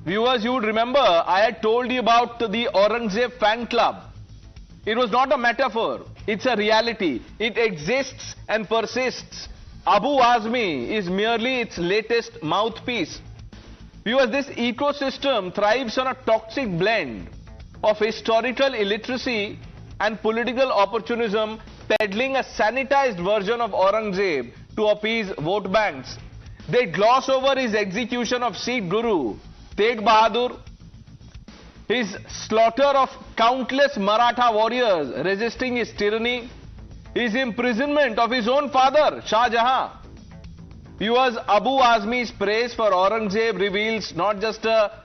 Viewers, you would remember I had told you about the Aurangzeb fan club. It was not a metaphor, it's a reality. It exists and persists. Abu Azmi is merely its latest mouthpiece. Viewers, this ecosystem thrives on a toxic blend of historical illiteracy and political opportunism, peddling a sanitized version of Aurangzeb to appease vote banks. They gloss over his execution of Sikh Guru Tegh Bahadur, his slaughter of countless Maratha warriors resisting his tyranny, his imprisonment of his own father, Shah Jahan. Viewers, Abu Azmi's praise for Aurangzeb reveals not just a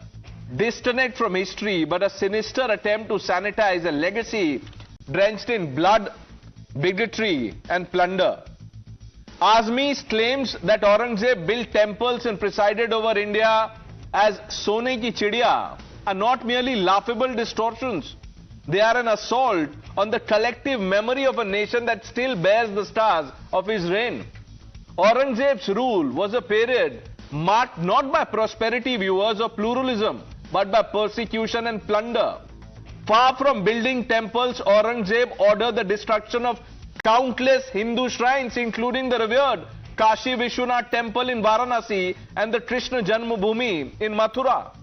disconnect from history, but a sinister attempt to sanitize a legacy drenched in blood, bigotry and plunder. Azmi's claims that Aurangzeb built temples and presided over India as Sone ki Chidiya are not merely laughable distortions. They are an assault on the collective memory of a nation that still bears the stars of his reign. Aurangzeb's rule was a period marked not by prosperity, viewers, or pluralism, but by persecution and plunder. Far from building temples, Aurangzeb ordered the destruction of countless Hindu shrines, including the revered Kashi Vishwanath temple in Varanasi and the Krishna Janmabhoomi in Mathura.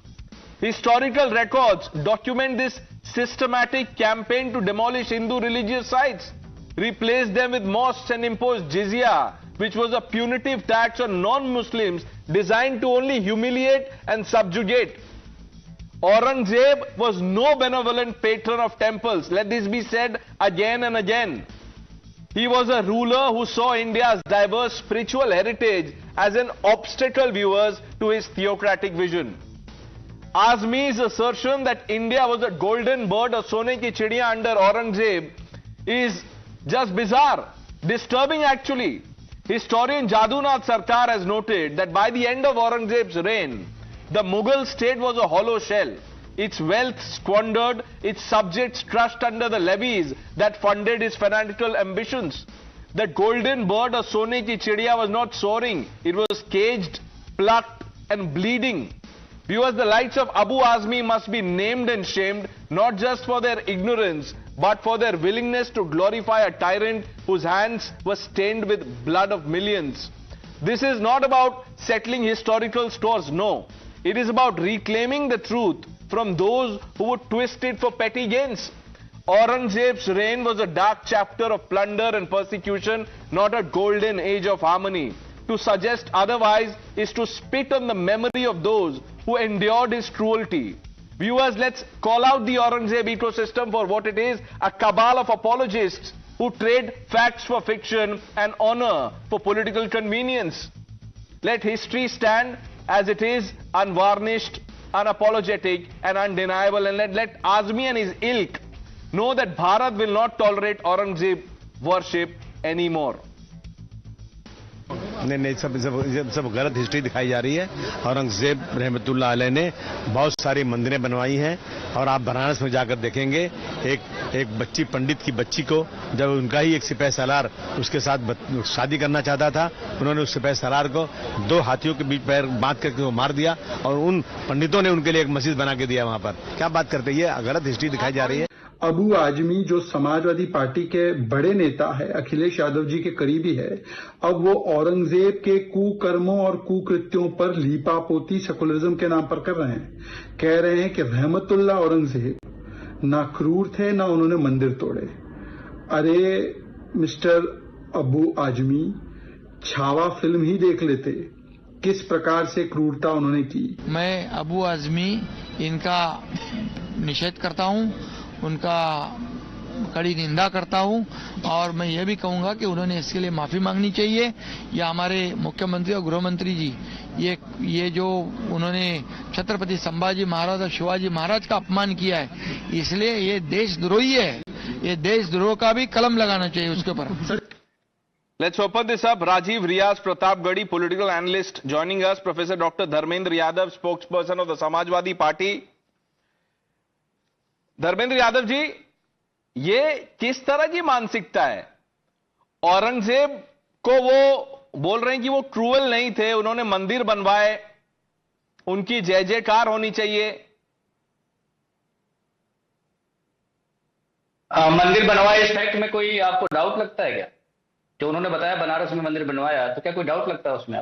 Historical records document this systematic campaign to demolish Hindu religious sites, replace them with mosques and impose jizya, which was a punitive tax on non-Muslims designed to only humiliate and subjugate. Aurangzeb was no benevolent patron of temples. Let this be said again and again. He was a ruler who saw India's diverse spiritual heritage as an obstacle, viewers, to his theocratic vision. Azmi's assertion that India was a golden bird or Sone ki Chidiya under Aurangzeb is just bizarre, disturbing actually. Historian Jadunath Sarkar has noted that by the end of Aurangzeb's reign, the Mughal state was a hollow shell. Its wealth squandered, its subjects crushed under the levies that funded his fanatical ambitions. The golden bird or Sone ki Chidiya was not soaring, it was caged, plucked and bleeding. Viewers, the likes of Abu Azmi must be named and shamed, not just for their ignorance, but for their willingness to glorify a tyrant whose hands were stained with blood of millions. This is not about settling historical scores, no. It is about reclaiming the truth from those who would twist it for petty gains. Aurangzeb's reign was a dark chapter of plunder and persecution, not a golden age of harmony. To suggest otherwise is to spit on the memory of those who endured his cruelty. Viewers, let's call out the Aurangzeb ecosystem for what it is, a cabal of apologists who trade facts for fiction and honor for political convenience. Let history stand as it is, unvarnished, unapologetic and undeniable, and let Azmi and his ilk know that Bharat will not tolerate Aurangzeb worship anymore. नहीं सब गलत history दिखाई जा रही है। औरंगजेब रहमतुल्लाह अलैह ने बहुत सारी मंदिरें बनवाई हैं और आप बनारस में जाकर देखेंगे एक बच्ची, पंडित की बच्ची को जब उनका ही एक सिपाही सालार उसके साथ शादी करना चाहता था, उन्होंने उस सिपाही सालार को 2 हाथियों के बीच पैर बांध करके वो मार दिया और उन पंडितों ने उनके लिए एक मस्जिद बना के दिया वहां पर। क्या बात करते हैं, ये गलत हिस्ट्री दिखाई जा रही है। अबू आजमी जो समाजवादी पार्टी के बड़े नेता है, अखिलेश यादव जी के करीबी है, अब वो औरंगजेब के कुकर्मों और कुकृत्यों पर लीपापोती सेकुलरिज्म के नाम पर कर रहे हैं। कह रहे हैं कि रहमतुल्लाह औरंगजेब ना क्रूर थे, ना उन्होंने मंदिर तोड़े। अरे मिस्टर अबू आजमी, छावा फिल्म ही देख लेते, किस प्रकार से क्रूरता उन्होंने की। मैं अबू आजमी इनका निषेध करता हूं, उनका कड़ी निंदा करता हूं और मैं ये भी कहूंगा कि उन्होंने इसके लिए माफी मांगनी चाहिए। या हमारे मुख्यमंत्री और गृह मंत्री जी ये जो उन्होंने छत्रपति संभाजी महाराज और शिवाजी महाराज का अपमान किया है, इसलिए ये देशद्रोही है। ये देशद्रोह का भी कलम लगाना चाहिए उसके ऊपर। Let's open this up. Rajiv Riaz Pratapgarhi, political analyst, joining us. Professor Dr. Dharmendra Yadav, spokesperson of the Samajwadi Party. Dharmendra Yadav ji, ये किस तरह की मानसिकता है? औरंगजेब को वो बोल रहे हैं कि वो क्रूअल नहीं थे, उन्होंने मंदिर बनवाए, उनकी जय जयकार होनी चाहिए। मंदिर बनवाए इस फैक्ट में कोई आपको डाउट लगता है क्या? जो उन्होंने बताया बनारस में मंदिर बनवाया, तो क्या कोई डाउट लगता है उसमें?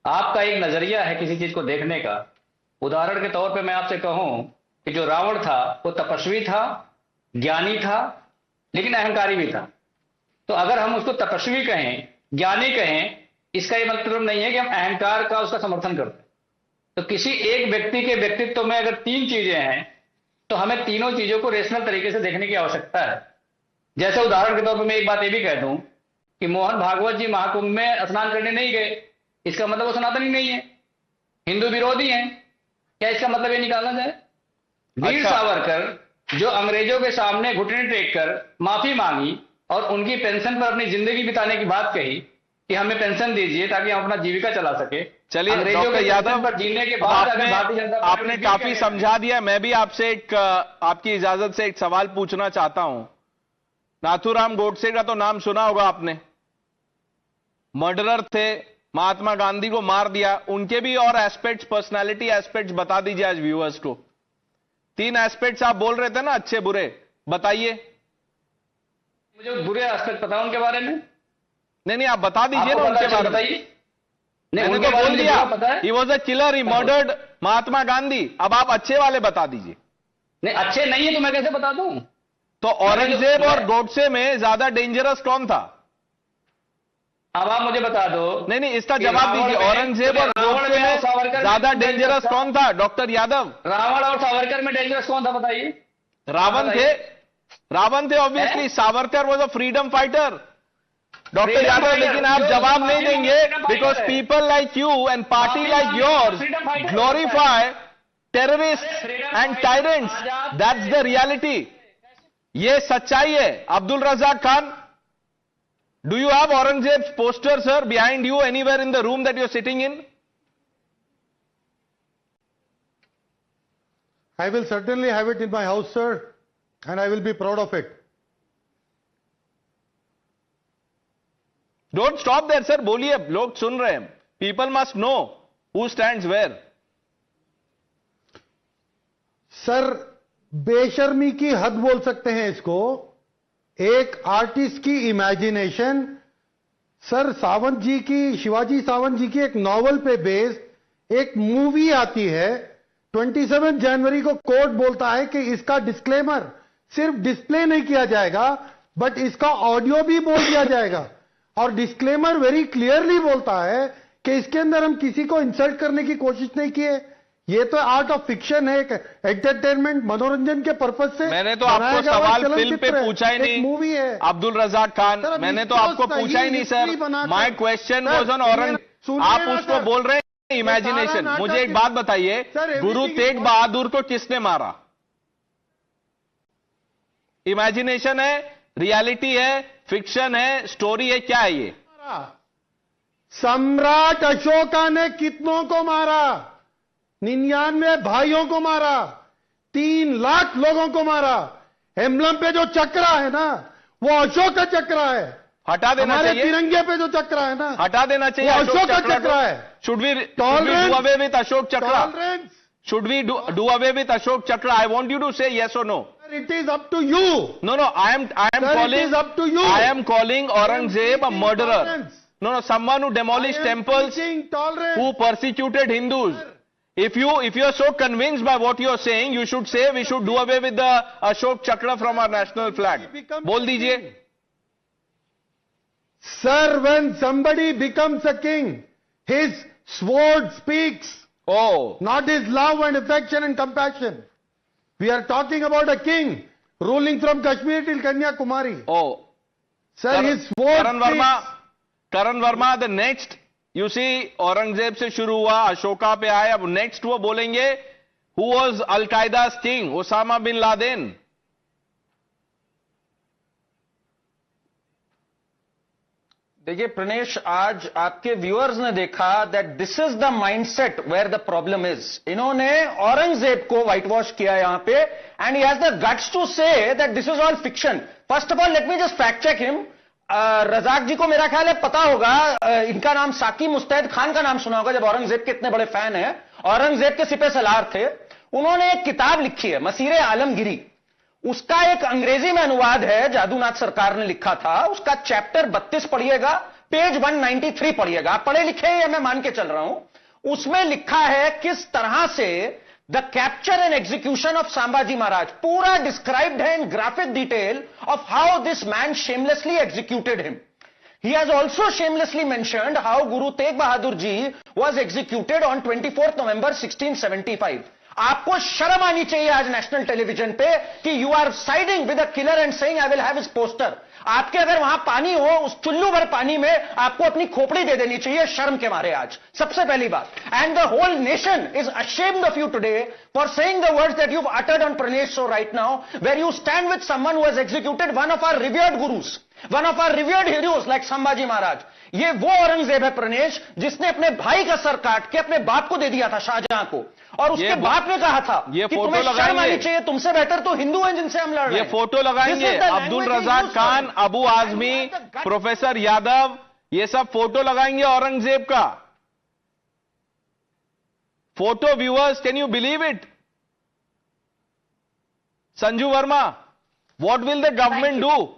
आपका एक नजरिया है किसी चीज को देखने का। उदाहरण के तौर पे मैं आपसे कहूं कि जो रावण था वो तपस्वी था, ज्ञानी था, लेकिन अहंकारी भी था। तो अगर हम उसको तपस्वी कहें, ज्ञानी कहें, इसका ये मतलब नहीं है कि हम अहंकार का उसका समर्थन करते हैं। तो किसी एक व्यक्ति के व्यक्तित्व में अगर तीन चीजें हैं तो हमें तीनों चीजों को रेशनल तरीके से देखने की आवश्यकता है। जैसे उदाहरण के तौर पर मैं एक बात ये भी कह दूं कि मोहन भागवत जी महाकुंभ में स्नान करने नहीं गए, इसका मतलब वो सनातनी नहीं है, हिंदू विरोधी हैं। क्या इसका मतलब ये निकालना जाए? वीर सावरकर जो अंग्रेजों के सामने घुटने टेक कर माफी मांगी और उनकी पेंशन पर अपनी जिंदगी बिताने की बात कही कि हमें पेंशन दीजिए ताकि हम अपना जीविका चला सके। चलिए अंग्रेजों डॉक्टर के यादव, पर जीने के बाद अगर भारतीय जनता पार्टी आपने काफी समझा दिया। मैं भी आपसे आपकी इजाजत से एक सवाल पूछना चाहता हूं। नाथूराम गोडसे का तो नाम सुना होगा आपने, मर्डरर थे, महात्मा गांधी को मार दिया। उनके भी और एस्पेक्ट्स, पर्सनालिटी एस्पेक्ट्स बता दीजिए आज व्यूअर्स को। 3 एस्पेक्ट्स आप बोल रहे थे ना, अच्छे बुरे, बताइए। मुझे बुरे एस्पेक्ट पता है उनके बारे में। नहीं, आप बता दीजिए ना उनके बारे में। मैंने तो बोल दिया, he was a killer, he murdered Mahatma Gandhi. अब आप अच्छे वाले बता दीजिए। नहीं, अच्छे नहीं है तो मैं कैसे बता दूं? तो औरंगजेब और गोडसे में ज्यादा डेंजरस कौन था? अब आप मुझे बता दो। नहीं, इसका जवाब दीजिए। औरंगजेब और गोडसे में ज्यादा डेंजरस कौन था डॉक्टर यादव? रावण और सावरकर में डेंजरस कौन था बताइए? रावण थे obviously. Savarkar was a freedom fighter doctor Yadav. लेकिन आप जवाब नहीं देंगे because people like you and party like yours glorify terrorist and tyrants. That's the reality. ये सच्चाई है। Abdul Razzaq Khan, do you have Aurangzeb's poster, sir, behind you anywhere in the room that you're sitting in? I will certainly have it in my house, sir, and I will be proud of it. Don't stop there, sir. बोलिए, लोग सुन रहे हैं. People must know who stands where. Sir, बेशर्मी की हद बोल सकते हैं इसको। एक आर्टिस्ट की इमेजिनेशन। सर, सावंत जी की, शिवाजी सावंत जी की एक नॉवल पे बेस्ड एक मूवी आती है। 27 जनवरी को कोर्ट बोलता है कि इसका डिस्क्लेमर सिर्फ डिस्प्ले नहीं किया जाएगा बट इसका ऑडियो भी बोल दिया जाएगा। और डिस्क्लेमर वेरी क्लियरली बोलता है कि इसके अंदर हम किसी को इंसल्ट करने की कोशिश नहीं किए। ये तो आर्ट ऑफ फिक्शन है, एक एंटरटेनमेंट, मनोरंजन के पर्पज से। मैंने तो आपको सवाल फिल्म पे पूछा ही नहीं। मूवी है अब्दुल रजाक खान, मैंने तो आपको पूछा ही नहीं sir. My question was on Aurangzeb. आप उसको बोल रहे हैं इमेजिनेशन। मुझे एक बात बताइए, गुरु तेग बहादुर को किसने मारा? इमेजिनेशन है, रियलिटी है, फिक्शन है, स्टोरी है, क्या है ये? सम्राट अशोका ने कितनों को मारा? 99 भाइयों को मारा, 3 लाख लोगों को मारा। एम्बलम पे जो चक्र है ना, वो अशोक का चक्र है। हटा देना चाहिए। हमारे तिरंगे पे जो चक्र है ना, हटा देना चाहिए। अशोक का चक्र है। Should we do away with Ashok Chakra? Tolerance. Should we do away with Ashok Chakra? I want you to say yes or no. Sir, it is up to you. No, I am Sir, calling. it is up to you. I am calling Aurangzeb a murderer. Tolerance. No, someone who demolished I am temples, preaching tolerance. who persecuted Hindus. If you are so convinced by what you are saying, you should say we should do away with the Ashok Chakra from our national flag. बोल दीजिए. Sir, when somebody becomes a king, his sword speaks, Oh, not his love and affection and compassion. We are talking about a king ruling from Kashmir till Kanyakumari. oh. Sir, his sword speaks. Karan Verma, the next, you see, Aurangzeb से शुरू हुआ, अशोका पे आए, अब next वो बोलेंगे, who was Al-Qaeda's king? Osama bin Laden. देखिए प्रणेश, आज आपके व्यूअर्स ने देखा that this is the mindset where the problem is. इन्होंने औरंगजेब को व्हाइट वॉश किया यहां पे and he has the guts to say that this is all fiction. First of all let me just fact check him. Razak ji को मेरा ख्याल है पता होगा, इनका नाम साकी मुस्तैद खान का नाम सुना होगा, जब औरंगजेब के इतने बड़े फैन हैं, औरंगजेब के सिपह सलार थे, उन्होंने एक किताब लिखी है मसीरे आलमगिरी। उसका एक अंग्रेजी में अनुवाद है, जादूनाथ सरकार ने लिखा था, उसका चैप्टर 32 पढ़िएगा, पेज 193 पढ़िएगा। आप पढ़े लिखे हैं, मैं मान के चल रहा हूं। उसमें लिखा है किस तरह से the capture and execution of Sambhaji Maharaj, पूरा डिस्क्राइब्ड है in graphic detail of how this man shamelessly executed him. He has also shamelessly mentioned how Guru Tegh Bahadur Ji was executed on 24th November 1675. आपको शर्म आनी चाहिए आज national television पे कि you are siding with a killer and saying I will have his poster. आपके अगर वहां पानी हो, उस चुल्लू भर पानी में आपको अपनी खोपड़ी दे देनी चाहिए शर्म के मारे आज, सबसे पहली बात। And the whole nation is ashamed of you today for saying the words that you have uttered on Pranesh show right now, where you stand with someone who has executed one of our revered gurus, one of our revered heroes like Sambhaji Maharaj. ये वो औरंगजेब है प्रणेश जिसने अपने भाई का sir काट के अपने बाप को दे दिया था, शाहजहां को, और उसके बाप ने कहा था ये कि फोटो तुम्हें शर्म आनी चाहिए, तुमसे बेहतर तो हिंदू हैं जिनसे हम लड़ रहे हैं। ये फोटो लगाएंगे अब्दुल रजाक खान, अबू आजमी, प्रोफेसर यादव, ये सब फोटो लगाएंगे औरंगजेब का photo. Viewers, can you believe it? Sanju Verma, what will the government do?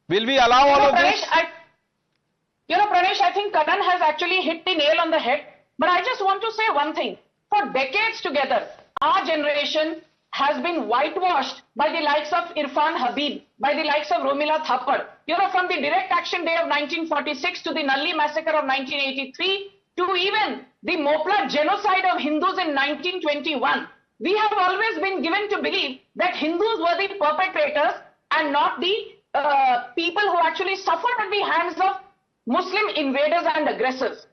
Will we allow all of this? Pranesh, I think Karan has actually hit the nail on the head. But I just want to say one thing. For decades together, our generation has been whitewashed by the likes of Irfan Habib, by the likes of Romila Thapar. From the direct action day of 1946 to the Nalli massacre of 1983 to even the Mopla genocide of Hindus in 1921. We have always been given to believe that Hindus were the perpetrators and not the people who actually suffered at the hands of Muslim invaders and aggressors.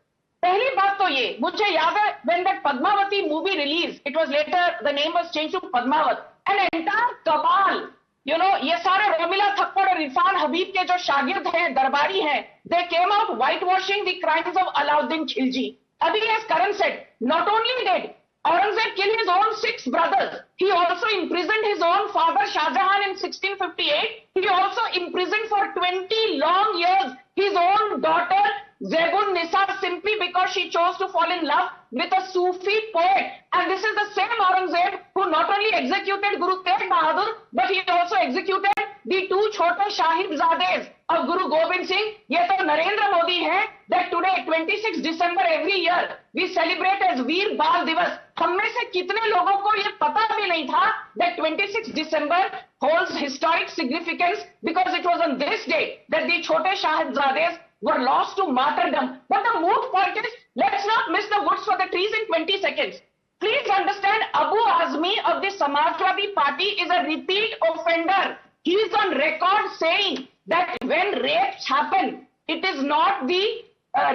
पहली बात तो ये, मुझे याद है when that Padmavati movie released, it was later the name was changed to Padmavat. An entire cabal, ये सारे रोमिला थप्पड़ और इरफान हबीब के जो शागिर्द हैं, दरबारी हैं, they came out whitewashing the crimes of Alauddin Khilji. Abhi, as Karan said, not only did Aurangzeb killed his own 6 brothers, he also imprisoned his own father Shah Jahan in 1658. He also imprisoned for 20 long years his own daughter Zebun Nisa simply because she chose to fall in love with a Sufi poet. And this is the same Aurangzeb who not only executed Guru Tegh Bahadur, but he also executed the 2 छोटे Shahibzades of Guru Gobind Singh. ये तो नरेंद्र मोदी है that today 26 December every year we celebrate as Veer Bal Divas. हम में से कितने लोगों को ये पता भी नहीं था that 26 December holds historic significance because it was on this day that the छोटे Shahibzades were lost to martyrdom. But the moot point is, let's not miss the woods for the trees in 20 seconds. Please understand, Abu Azmi of the Samajwadi Party is a repeat offender. He is on record saying that when rapes happen, it is not the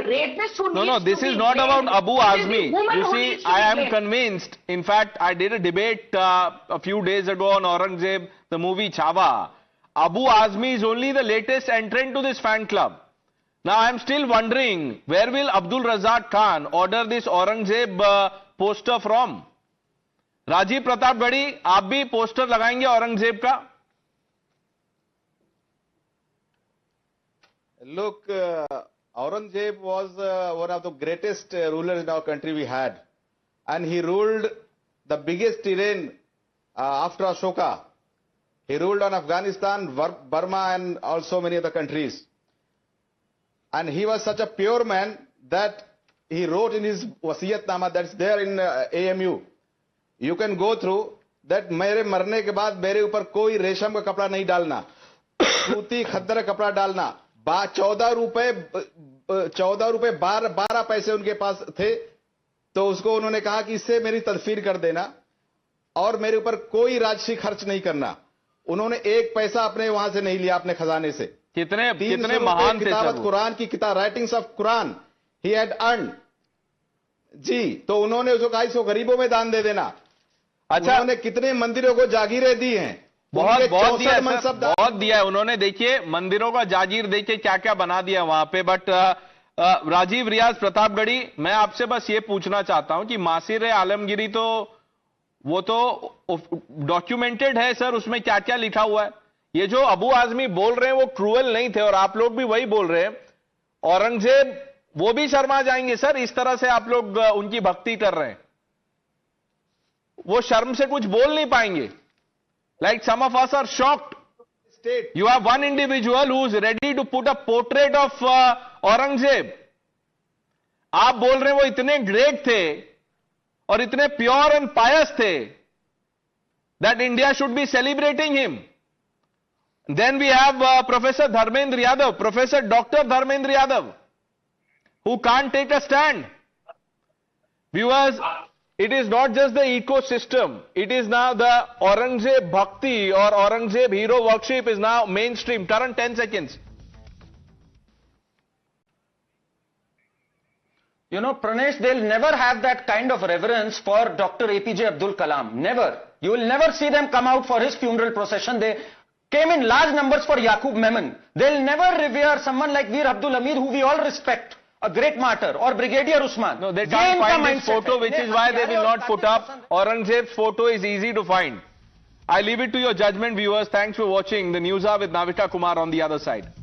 rapist who No, this is not about Abu Azmi. You see, I am convinced. In fact, I did a debate a few days ago on Aurangzeb, the movie Chhawa. Abu Azmi is only the latest entrant to this fan club. Now, I am still wondering, where will Abdul Razak Khan order this Aurangzeb poster from? Rajiv Pratap Gadi, आप भी poster लगाएंगे औरंगजेब का? Look, Aurangzeb was one of the greatest rulers in our country we had. And he ruled the biggest terrain after Ashoka. He ruled on Afghanistan, Burma and also many other countries. And he was such a pure man that he wrote in his Wasiyatnama that's there in AMU. You can go through that मेरे मरने के बाद मेरे ऊपर कोई रेशम का कपड़ा नहीं डालना, सूती खद्दर कपड़ा डालना। 14 रुपए 12 पैसे उनके पास थे, तो उसको उन्होंने कहा कि इससे मेरी तदफीर कर देना और मेरे ऊपर कोई राजसी खर्च नहीं करना। उन्होंने 1 पैसा अपने वहां से नहीं लिया, अपने खजाने से। कितने महान थे किताबत कुरान की किताब, writings of Quran he had अर्न जी, तो उन्होंने उसको कहा इसको गरीबों में दान दे देना। अच्छा, उन्होंने कितने मंदिरों को जागीरें दी हैं, बहुत दिया है, बहुत दिया है उन्होंने। देखिए मंदिरों का जागीर देखिए क्या क्या बना दिया वहां पे। बट राजीव रियाज प्रतापगढ़ी, मैं आपसे बस ये पूछना चाहता हूं कि मासिर आलमगिरी तो वो तो डॉक्यूमेंटेड है सर, उसमें क्या क्या लिखा हुआ है। ये जो अबू आजमी बोल रहे हैं वो क्रूअल नहीं थे, और आप लोग भी वही बोल रहे हैं। औरंगजेब वो भी शर्मा जाएंगे सर, इस तरह से आप लोग उनकी भक्ति कर रहे हैं, वो शर्म से कुछ बोल नहीं पाएंगे। Like some of us are shocked. You have one individual who is ready to put a portrait of Aurangzeb. आप बोल रहे हैं वो इतने ग्रेट थे और इतने प्योर एंड पायस थे that India should be celebrating him. Then we have Professor Dharmendra Yadav, Professor Dr. Dharmendra Yadav, who can't take a stand. Viewers, it is not just the ecosystem, it is now the Aurangzeb Bhakti or Aurangzeb hero worship is now mainstream. Current 10 seconds. You know, Pranesh, they'll never have that kind of reverence for Dr. APJ Abdul Kalam. Never. You will never see them come out for his funeral procession. They came in large numbers for Yaqub Memon. They'll never revere someone like Veer Abdul Hamid, who we all respect, a great martyr, or Brigadier Usman. No, they can't find his photo, which is why they will not put up. Aurangzeb's photo is easy to find. I leave it to your judgment, viewers. Thanks for watching the News Hour with Navika Kumar on the other side.